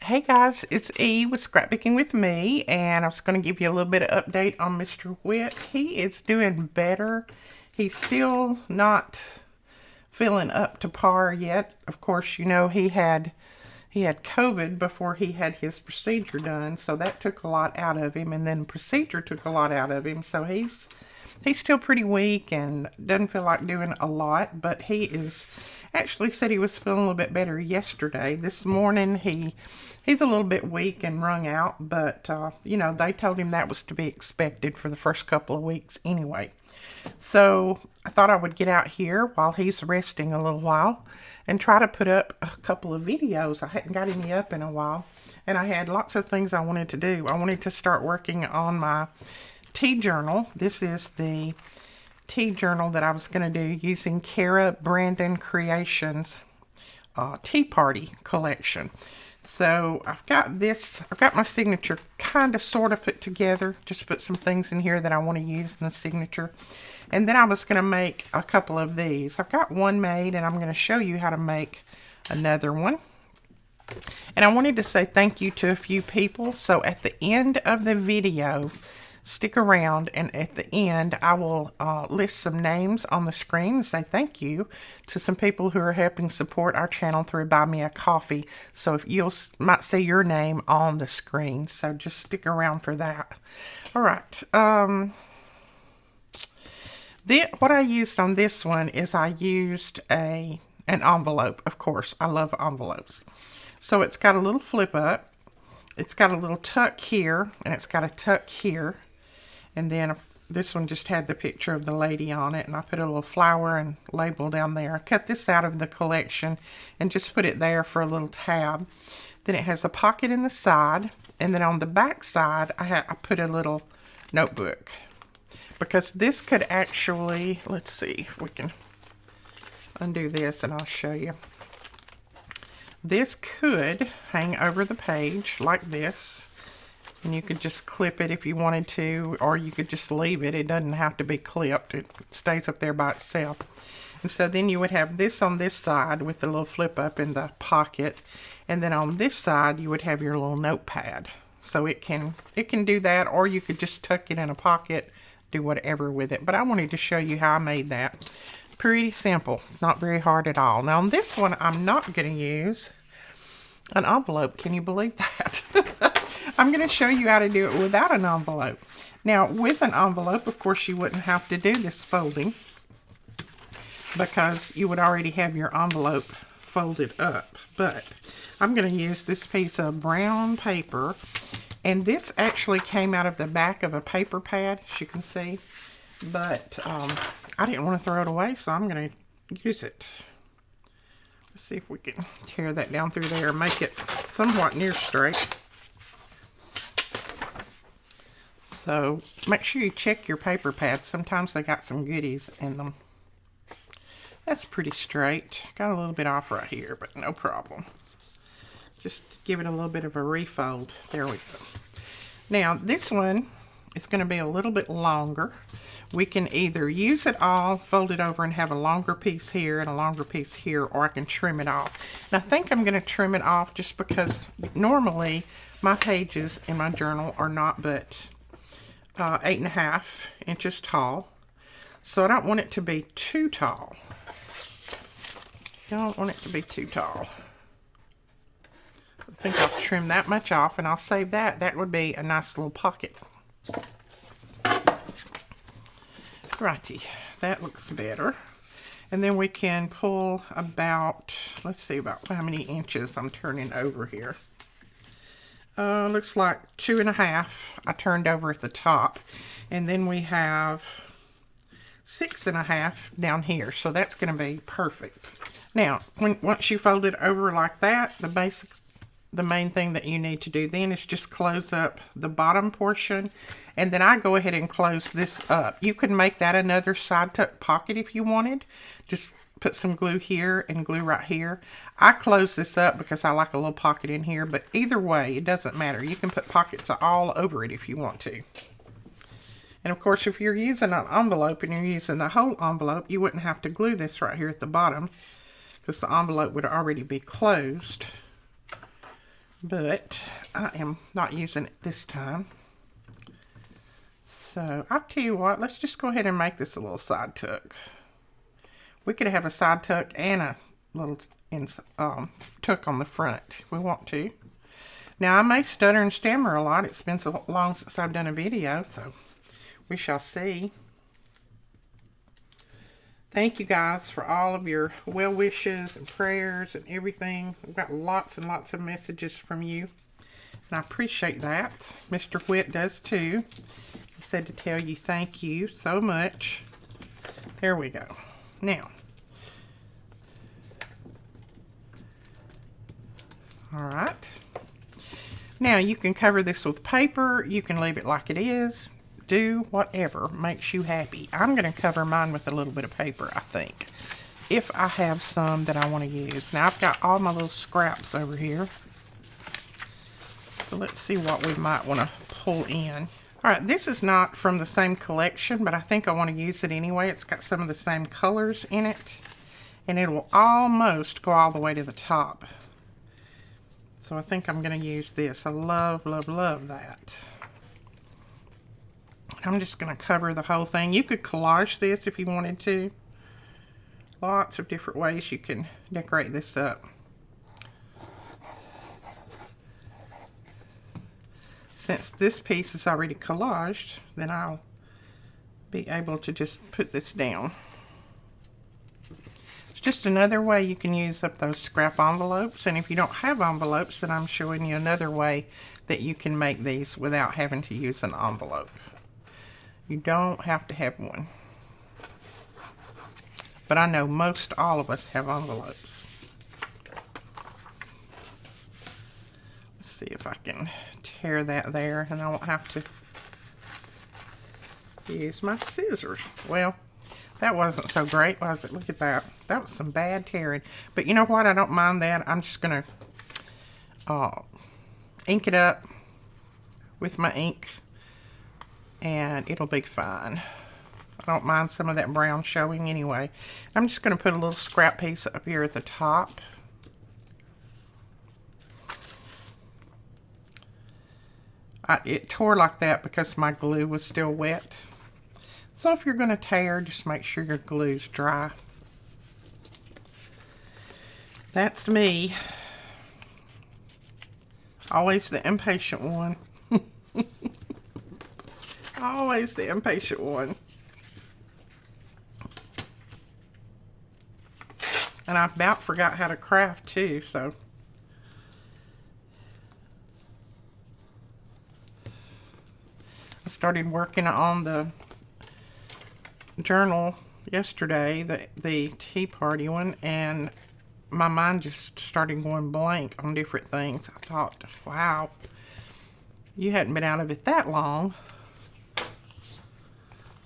Hey guys, it's E with Scrapbooking with me, and I was going to give you a little bit of update on Mr. Whitt. He is doing better. He's still not feeling up to par yet. Of course, you know he had COVID before he had his procedure done, so that took a lot out of him, and then the procedure took a lot out of him. So he's still pretty weak and doesn't feel like doing a lot, but he is actually said he was feeling a little bit better yesterday. This morning he's a little bit weak and wrung out, but you know, they told him that was to be expected for the first couple of weeks anyway. So I thought I would get out here while he's resting a little while and try to put up a couple of videos. I hadn't got any up in a while, and I had lots of things I wanted to do. I wanted to start working on my tea journal. This is the tea journal that I was going to do using Kara Brandon Creations Tea Party collection. So I've got my signature kind of sort of put together. Just put some things in here that I want to use in the signature. And then I was going to make a couple of these. I've got one made, and I'm going to show you how to make another one. And I wanted to say thank you to a few people. So at the end of the video, stick around, and at the end I will list some names on the screen and say thank you to some people who are helping support our channel through Buy Me a Coffee. So if you might see your name on the screen, so just stick around for that. All right. What I used on this one is I used an envelope. Of course, I love envelopes. So it's got a little flip up, it's got a little tuck here, and it's got a tuck here. And then this one just had the picture of the lady on it, and I put a little flower and label down there. I cut this out of the collection and just put it there for a little tab. Then it has a pocket in the side, and then on the back side I put a little notebook. Because this could actually, let's see if we can undo this and I'll show you. This could hang over the page like this. And you could just clip it if you wanted to, or you could just leave it. It doesn't have to be clipped. It stays up there by itself. And so then you would have this on this side with the little flip up in the pocket. And then on this side you would have your little notepad. So it can do that, or you could just tuck it in a pocket, do whatever with it. But I wanted to show you how I made that. Pretty simple, not very hard at all. Now on this one I'm not going to use an envelope. Can you believe that? I'm going to show you how to do it without an envelope. Now, with an envelope, of course, you wouldn't have to do this folding because you would already have your envelope folded up. But I'm going to use this piece of brown paper, and this actually came out of the back of a paper pad, as you can see. But I didn't want to throw it away, so I'm going to use it. Let's see if we can tear that down through there and make it somewhat near straight. So make sure you check your paper pads. Sometimes they got some goodies in them. That's pretty straight. Got a little bit off right here, but no problem. Just give it a little bit of a refold. There we go. Now this one is going to be a little bit longer. We can either use it all, fold it over, and have a longer piece here and a longer piece here, or I can trim it off. And I think I'm going to trim it off just because normally my pages in my journal are not but 8.5 inches tall. So I don't want it to be too tall. Don't want it to be too tall. I think I'll trim that much off, and I'll save that. That would be a nice little pocket. Righty, that looks better. And then we can pull about, let's see about how many inches I'm turning over here. Looks like 2.5 I turned over at the top. And then we have 6.5 down here. So that's going to be perfect. Now, once you fold it over like that, the main thing that you need to do then is just close up the bottom portion. And then I go ahead and close this up. You could make that another side tuck pocket if you wanted. Just put some glue here and glue right here. I close this up because I like a little pocket in here, but either way, it doesn't matter. You can put pockets all over it if you want to. And of course, if you're using an envelope and you're using the whole envelope, you wouldn't have to glue this right here at the bottom because the envelope would already be closed. but I am not using it this time. So I'll tell you what, let's just go ahead and make this a little side tuck. We could have a side tuck and a little tuck on the front if we want to. Now I may stutter and stammer a lot. It's been so long since I've done a video, so we shall see. Thank you guys for all of your well wishes and prayers and everything. I've got lots and lots of messages from you, and I appreciate that. Mr. Whitt does too. He said to tell you thank you so much. There we go. Now, all right. Now you can cover this with paper. You can leave it like it is. Do whatever makes you happy. I'm going to cover mine with a little bit of paper, I think, if I have some that I want to use. Now I've got all my little scraps over here. So let's see what we might want to pull in. Alright, this is not from the same collection, but I think I want to use it anyway. It's got some of the same colors in it, and it will almost go all the way to the top. So I think I'm going to use this. I love, love, love that. I'm just going to cover the whole thing. You could collage this if you wanted to. Lots of different ways you can decorate this up. Since this piece is already collaged, then I'll be able to just put this down. It's just another way you can use up those scrap envelopes. And if you don't have envelopes, then I'm showing you another way that you can make these without having to use an envelope. You don't have to have one. But I know most all of us have envelopes. Let's see if I can tear that there and I won't have to use my scissors. Well, that wasn't so great, was it? Look at that. That was some bad tearing. But you know what? I don't mind that. I'm just going to ink it up with my ink, and it'll be fine. I don't mind some of that brown showing anyway. I'm just going to put a little scrap piece up here at the top. It tore like that because my glue was still wet. So if you're going to tear, just make sure your glue's dry. That's me. Always the impatient one. Always the impatient one. And I about forgot how to craft too, so. I started working on the journal yesterday, the tea party one, and my mind just started going blank on different things. I thought, wow, you hadn't been out of it that long.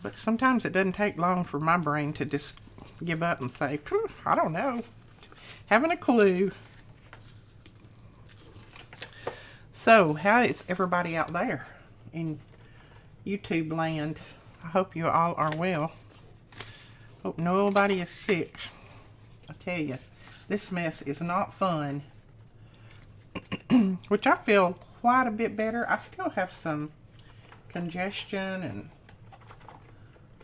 But sometimes it doesn't take long for my brain to just give up and say, I don't know. Haven't a clue. So, how is everybody out there in YouTube land? I hope you all are well. Hope nobody is sick. I tell you, this mess is not fun. Which I feel quite a bit better. I still have some congestion and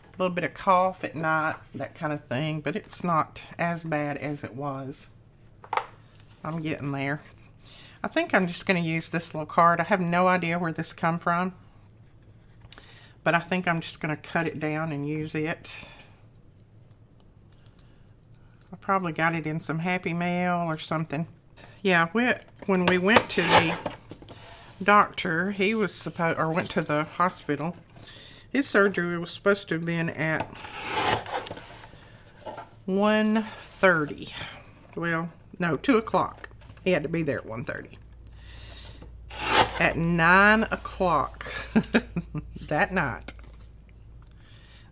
a little bit of cough at night, that kind of thing, but it's not as bad as it was. I'm getting there. I think I'm just going to use this little card. I have no idea where this come from, but I think I'm just going to cut it down and use it. I probably got it in some Happy Mail or something. Yeah, when we went to the doctor, he was went to the hospital. His surgery was supposed to have been at 1:30. Well, no, 2 o'clock. He had to be there at 1:30. At 9 o'clock that night,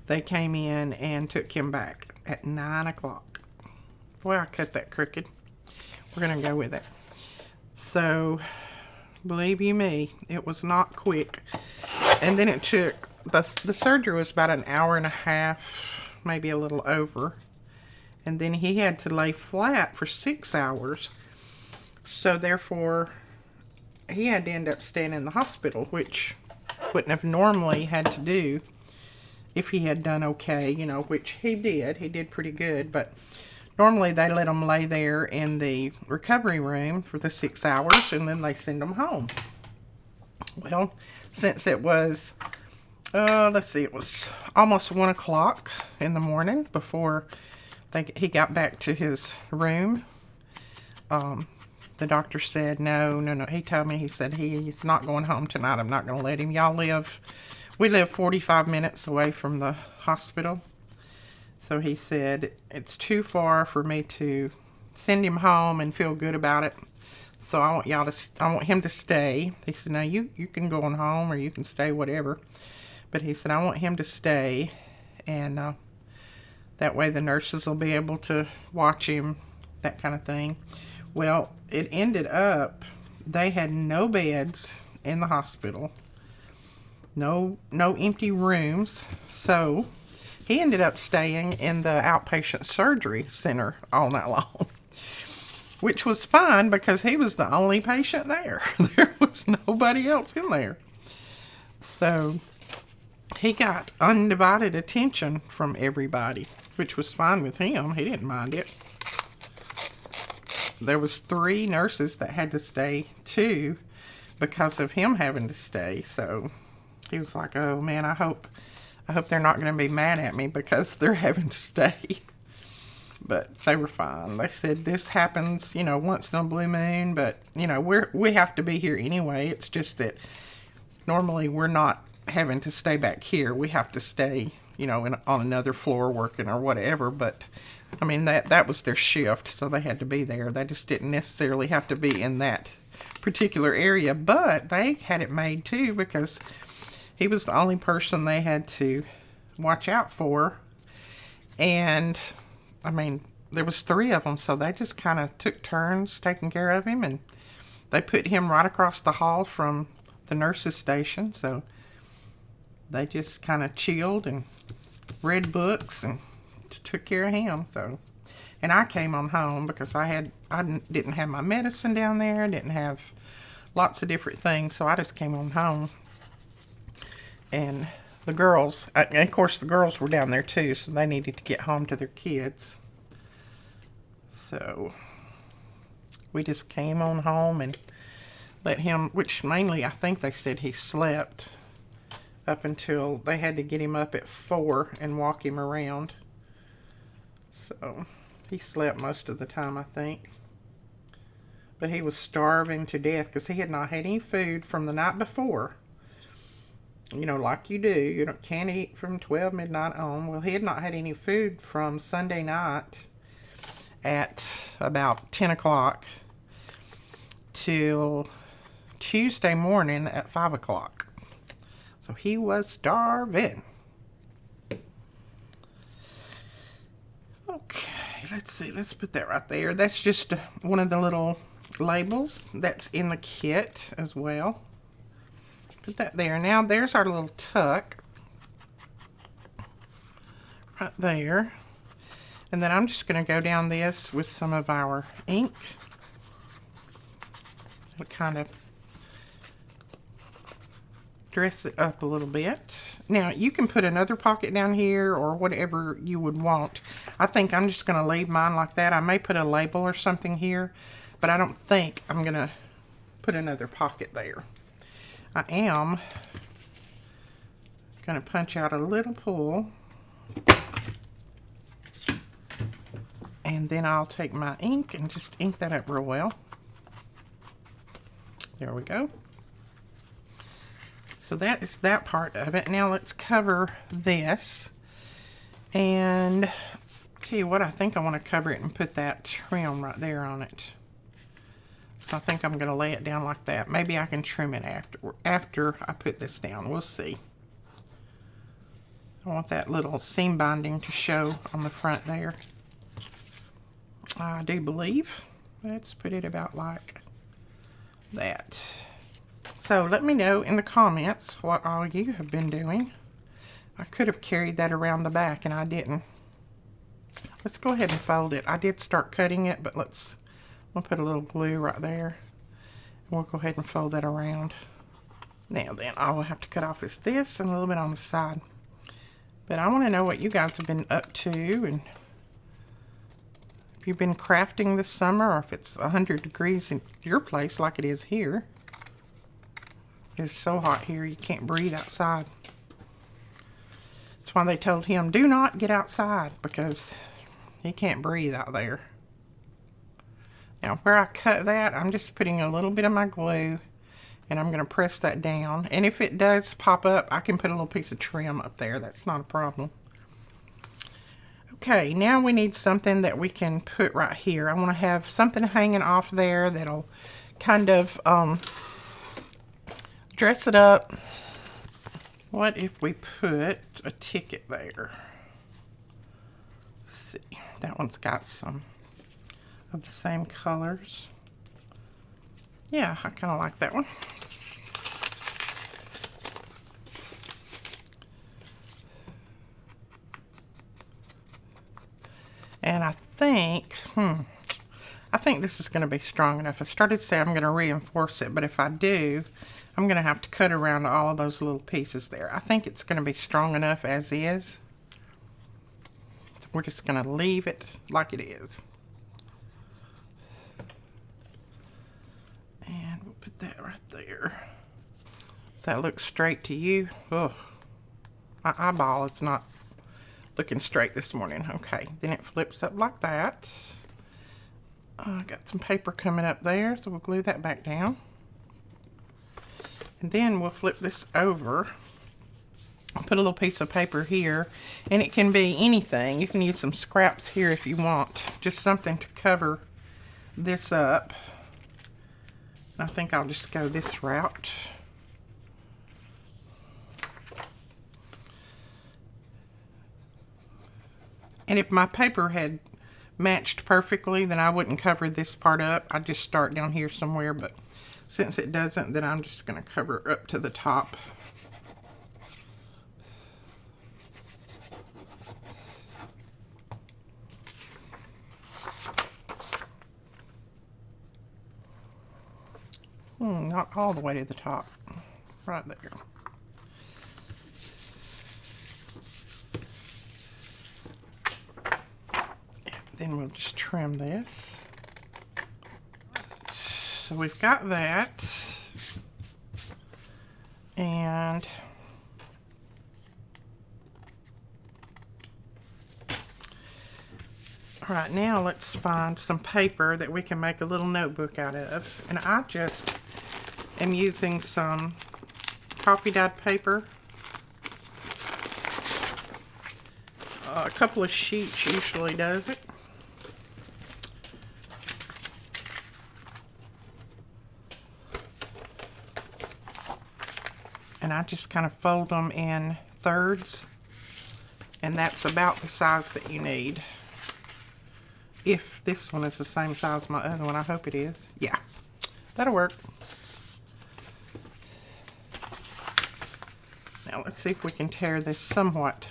they came in and took him back at 9 o'clock. Boy, I cut that crooked. We're going to go with it. So, believe you me, it was not quick. And then it took, the surgery was about an hour and a half, maybe a little over. And then he had to lay flat for 6 hours. So therefore, he had to end up staying in the hospital, which wouldn't have normally had to do if he had done okay, you know, which he did. He did pretty good, but normally they let him lay there in the recovery room for the 6 hours and then they send him home. Well, since it was, let's see, it was almost 1 o'clock in the morning before he got back to his room. The doctor said, no. He told me, he said, he's not going home tonight. I'm not going to let him. We live 45 minutes away from the hospital. So he said, it's too far for me to send him home and feel good about it. So I want him to stay. He said, now you can go on home or you can stay, whatever. But he said, I want him to stay. And that way the nurses will be able to watch him, that kind of thing. Well, it ended up, they had no beds in the hospital. No empty rooms. So he ended up staying in the outpatient surgery center all night long, which was fine because he was the only patient there. There was nobody else in there. So he got undivided attention from everybody, which was fine with him. He didn't mind it. There was 3 nurses that had to stay too because of him having to stay. So he was like, oh man, I hope they're not going to be mad at me because they're having to stay. But they were fine. They said this happens, you know, once in a blue moon, but you know, we have to be here anyway. It's just that normally we're not having to stay back here. We have to stay, you know, on another floor working or whatever. But I mean, that was their shift, so they had to be there. They just didn't necessarily have to be in that particular area, but they had it made too because he was the only person they had to watch out for. And I mean, there was 3 of them, so they just kind of took turns taking care of him, and they put him right across the hall from the nurse's station, so they just kind of chilled and read books and took care of him. So, and I came on home because I didn't have my medicine down there, didn't have lots of different things, so I just came on home. And the girls, and of course the girls were down there too, so they needed to get home to their kids. So we just came on home and let him, which mainly I think they said he slept up until they had to get him up at 4 and walk him around. So he slept most of the time, I think. But he was starving to death because he had not had any food from the night before. You know, like you do, you can't eat from 12 midnight on. Well, he had not had any food from Sunday night at about 10 o'clock till Tuesday morning at 5 o'clock. So he was starving. Okay, let's see. Let's put that right there. That's just one of the little labels that's in the kit as well. Put that there. Now there's our little tuck right there. And then I'm just going to go down this with some of our ink. It'll kind of dress it up a little bit. Now you can put another pocket down here or whatever you would want. I think I'm just going to leave mine like that. I may put a label or something here, but I don't think I'm going to put another pocket there. I am going to punch out a little pull, and then I'll take my ink and just ink that up real well. There we go. So that is that part of it. Now let's cover this. And tell you what, I think I want to cover it and put that trim right there on it. So I think I'm going to lay it down like that. Maybe I can trim it after I put this down. We'll see. I want that little seam binding to show on the front there. I do believe. Let's put it about like that. So let me know in the comments what all you have been doing. I could have carried that around the back and I didn't. Let's go ahead and fold it. I did start cutting it, but we'll put a little glue right there. We'll go ahead and fold that around. Now then, all we'll have to cut off is this and a little bit on the side. But I want to know what you guys have been up to, and if you've been crafting this summer, or if it's 100 degrees in your place like it is here. It's so hot here you can't breathe outside. That's why they told him, do not get outside, because he can't breathe out there. Now where I cut that, I'm just putting a little bit of my glue, and I'm going to press that down. And if it does pop up, I can put a little piece of trim up there. That's not a problem. Okay, now we need something that we can put right here. I want to have something hanging off there that'll kind of dress it up. What if we put a ticket there? Let's see. That one's got some of the same colors. Yeah, I kind of like that one. And I think this is going to be strong enough. I started to say I'm going to reinforce it, but if I do, I'm going to have to cut around all of those little pieces there. I think it's going to be strong enough as is. We're just going to leave it like it is. And we'll put that right there. Does that look straight to you? Oh, my eyeball is not looking straight this morning. Okay, then it flips up like that. I got some paper coming up there, so we'll glue that back down. And then we'll flip this over. I'll put a little piece of paper here, and it can be anything. You can use some scraps here if you want. Just something to cover this up. I think I'll just go this route. And if my paper had matched perfectly, then I wouldn't cover this part up. I'd just start down here somewhere, but since it doesn't, then I'm just going to cover up to the top. Not all the way to the top. Right there. Then we'll just trim this. So we've got that. And all right, now let's find some paper that we can make a little notebook out of. And I just am using some coffee dyed paper. A couple of sheets usually does it. And I just kind of fold them in thirds, and that's about the size that you need. If this one is the same size as my other one, I hope it is. Yeah, that'll work. Now let's see if we can tear this somewhat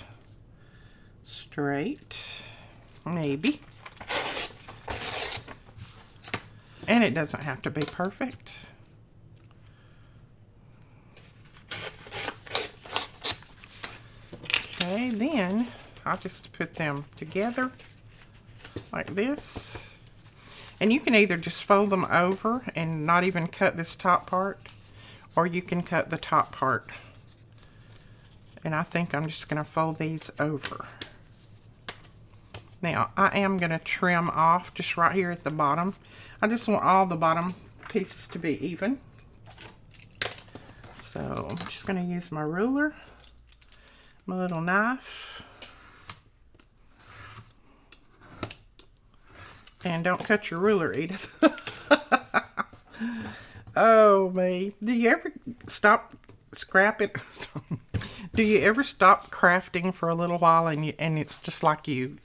straight. Maybe. And it doesn't have to be perfect. Okay, then I'll just put them together like this. And you can either just fold them over and not even cut this top part, or you can cut the top part. And I think I'm just going to fold these over. Now, I am going to trim off just right here at the bottom. I just want all the bottom pieces to be even. So I'm just going to use my ruler, my little knife. And don't cut your ruler, Edith. Oh, me. Do you ever stop scrapping? Do you ever stop crafting for a little while and it's just like you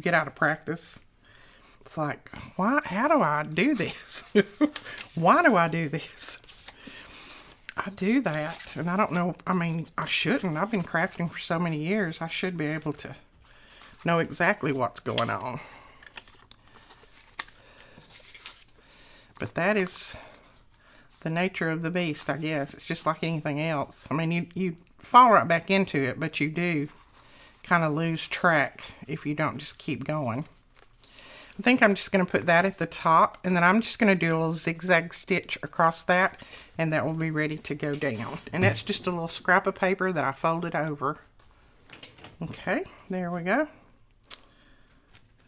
get out of practice? It's like, why? How do I do this? Why do I do this? I do that, and I don't know. I mean, I shouldn't. I've been crafting for so many years. I should be able to know exactly what's going on. But that is the nature of the beast, I guess. It's just like anything else. I mean, you fall right back into it, but you do kind of lose track if you don't just keep going. I think I'm just going to put that at the top, and then I'm just going to do a little zigzag stitch across that, and that will be ready to go down. And that's just a little scrap of paper that I folded over. Okay, there we go.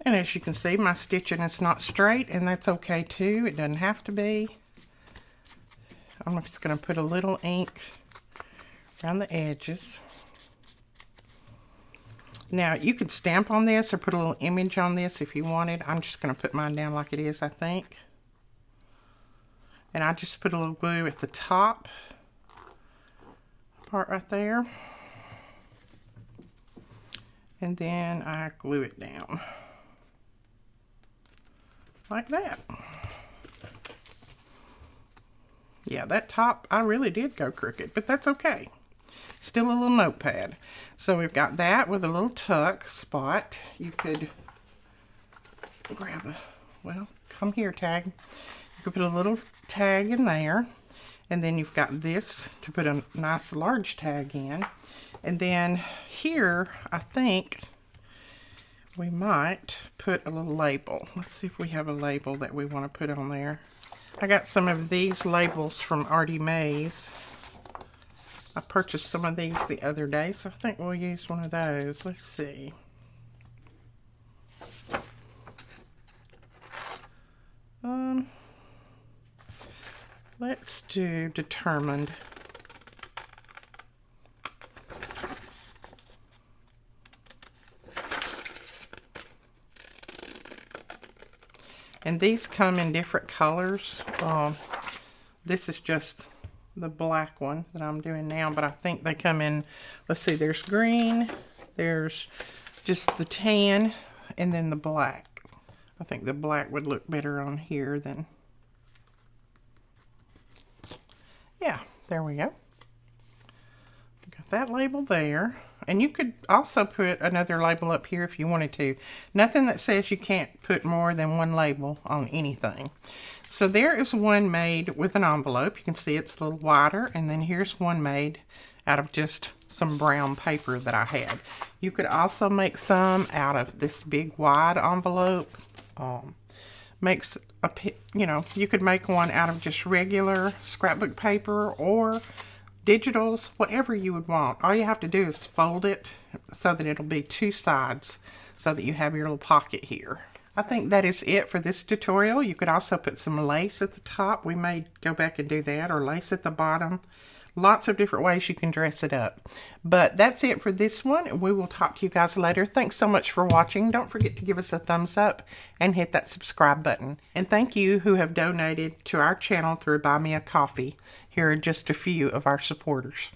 And as you can see, my stitching is not straight, and that's okay too. It doesn't have to be. I'm just going to put a little ink around the edges. Now, you could stamp on this or put a little image on this if you wanted. I'm just going to put mine down like it is, I think. And I just put a little glue at the top part right there. And then I glue it down. Like that. Yeah, that top, I really did go crooked, but that's okay. Still a little notepad. So we've got that with a little tuck spot. You could grab a, well, come here tag. You could put a little tag in there. And then you've got this to put a nice large tag in. And then here, I think we might put a little label. Let's see if we have a label that we want to put on there. I got some of these labels from Artie Mae's. I purchased some of these the other day, so I think we'll use one of those. Let's see. Let's do Determined. And these come in different colors. This is just the black one that I'm doing now, but I think they come in, let's see, there's green, there's just the tan, and then the black. I think the black would look better on here than, yeah, there we go. Got that label there. And you could also put another label up here if you wanted to. Nothing that says you can't put more than one label on anything. So there is one made with an envelope. You can see it's a little wider. And then here's one made out of just some brown paper that I had. You could also make some out of this big wide envelope. Makes a, you know, you could make one out of just regular scrapbook paper or digitals, whatever you would want. All you have to do is fold it so that it'll be two sides so that you have your little pocket here. I think that is it for this tutorial. You could also put some lace at the top. We may go back and do that, or lace at the bottom. Lots of different ways you can dress it up. But that's it for this one. We will talk to you guys later. Thanks so much for watching. Don't forget to give us a thumbs up and hit that subscribe button. And thank you who have donated to our channel through Buy Me a Coffee. Here are just a few of our supporters.